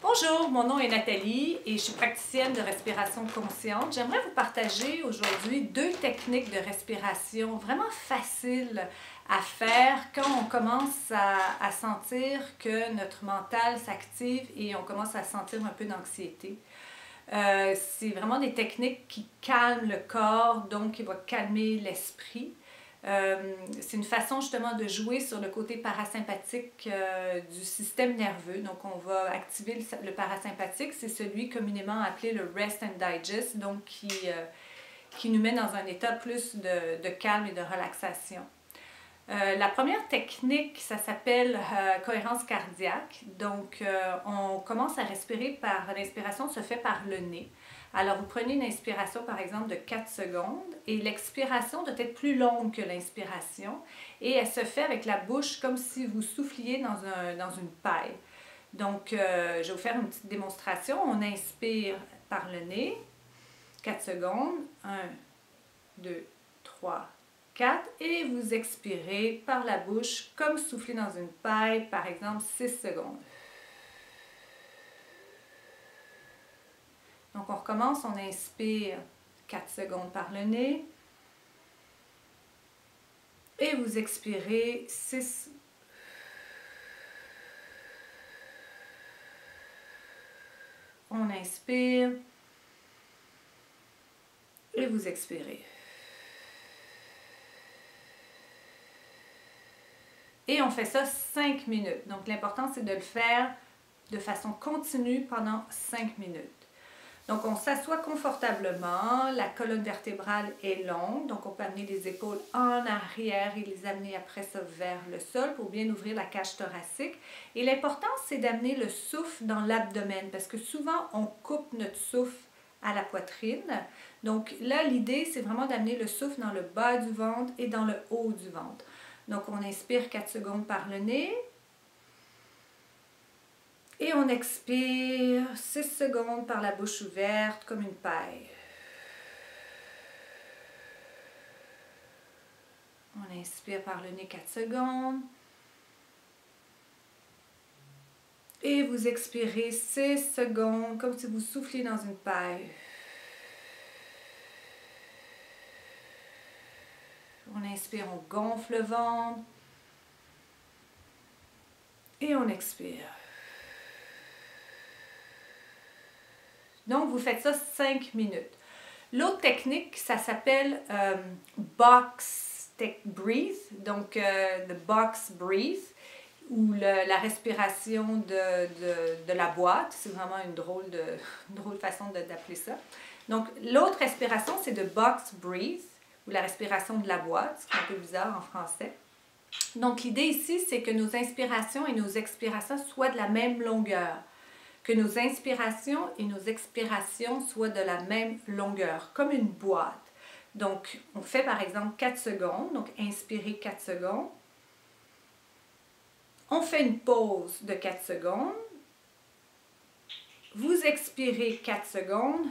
Bonjour, mon nom est Nathalie et je suis praticienne de respiration consciente. J'aimerais vous partager aujourd'hui 2 techniques de respiration vraiment faciles à faire quand on commence à sentir que notre mental s'active et on commence à sentir un peu d'anxiété. C'est vraiment des techniques qui calment le corps, donc qui vont calmer l'esprit. C'est une façon justement de jouer sur le côté parasympathique du système nerveux. Donc on va activer le parasympathique, c'est celui communément appelé le Rest and Digest, donc qui nous met dans un état plus de calme et de relaxation. La première technique, ça s'appelle cohérence cardiaque. Donc, on commence à respirer par l'inspiration se fait par le nez. Alors, vous prenez une inspiration, par exemple, de 4 secondes et l'expiration doit être plus longue que l'inspiration et elle se fait avec la bouche comme si vous souffliez dans une paille. Donc, je vais vous faire une petite démonstration. On inspire par le nez, 4 secondes, 1, 2, 3, 4 et vous expirez par la bouche comme souffler dans une paille, par exemple 6 secondes. Donc on recommence, on inspire 4 secondes par le nez et vous expirez 6. On inspire et vous expirez. Et on fait ça 5 minutes. Donc, l'important, c'est de le faire de façon continue pendant 5 minutes. Donc, on s'assoit confortablement. La colonne vertébrale est longue. Donc, on peut amener les épaules en arrière et les amener après ça vers le sol pour bien ouvrir la cage thoracique. Et l'important, c'est d'amener le souffle dans l'abdomen parce que souvent, on coupe notre souffle à la poitrine. Donc, là, l'idée, c'est vraiment d'amener le souffle dans le bas du ventre et dans le haut du ventre. Donc, on inspire 4 secondes par le nez. Et on expire 6 secondes par la bouche ouverte comme une paille. On inspire par le nez 4 secondes. Et vous expirez 6 secondes comme si vous souffliez dans une paille. On inspire, on gonfle le ventre. Et on expire. Donc, vous faites ça 5 minutes. L'autre technique, ça s'appelle Box Breathe, donc the Box Breathe, ou la respiration de la boîte. C'est vraiment une drôle façon d'appeler ça. Donc, l'autre respiration, c'est de Box Breathe, ou la respiration de la boîte, ce qui est un peu bizarre en français. Donc, l'idée ici, c'est que nos inspirations et nos expirations soient de la même longueur. Que nos inspirations et nos expirations soient de la même longueur, comme une boîte. Donc, on fait par exemple 4 secondes, donc inspirez 4 secondes. On fait une pause de 4 secondes. Vous expirez 4 secondes.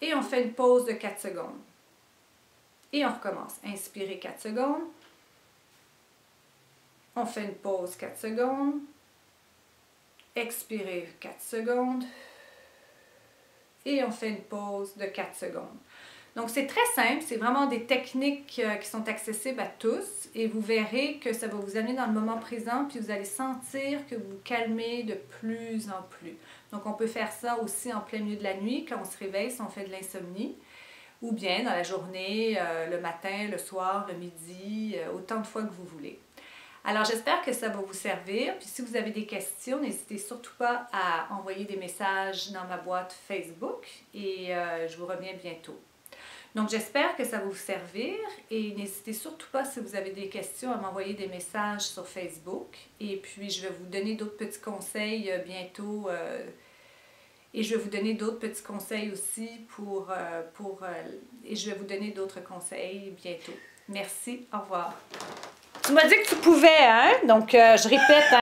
Et on fait une pause de 4 secondes. Et on recommence. Inspirez 4 secondes. On fait une pause 4 secondes. Expirez 4 secondes. Et on fait une pause de 4 secondes. Donc, c'est très simple. C'est vraiment des techniques qui sont accessibles à tous. Et vous verrez que ça va vous amener dans le moment présent. Puis, vous allez sentir que vous vous calmez de plus en plus. Donc, on peut faire ça aussi en plein milieu de la nuit, quand on se réveille, si on fait de l'insomnie. Ou bien dans la journée, le matin, le soir, le midi, autant de fois que vous voulez. Alors, j'espère que ça va vous servir. Puis, si vous avez des questions, n'hésitez surtout pas à envoyer des messages dans ma boîte Facebook et je vous reviens bientôt. Donc, j'espère que ça va vous servir et n'hésitez surtout pas, si vous avez des questions, à m'envoyer des messages sur Facebook. Et puis, je vais vous donner d'autres petits conseils bientôt. Et je vais vous donner d'autres petits conseils aussi et je vais vous donner d'autres conseils bientôt. Merci, au revoir. Tu m'as dit que tu pouvais, hein? Donc, je répète, hein?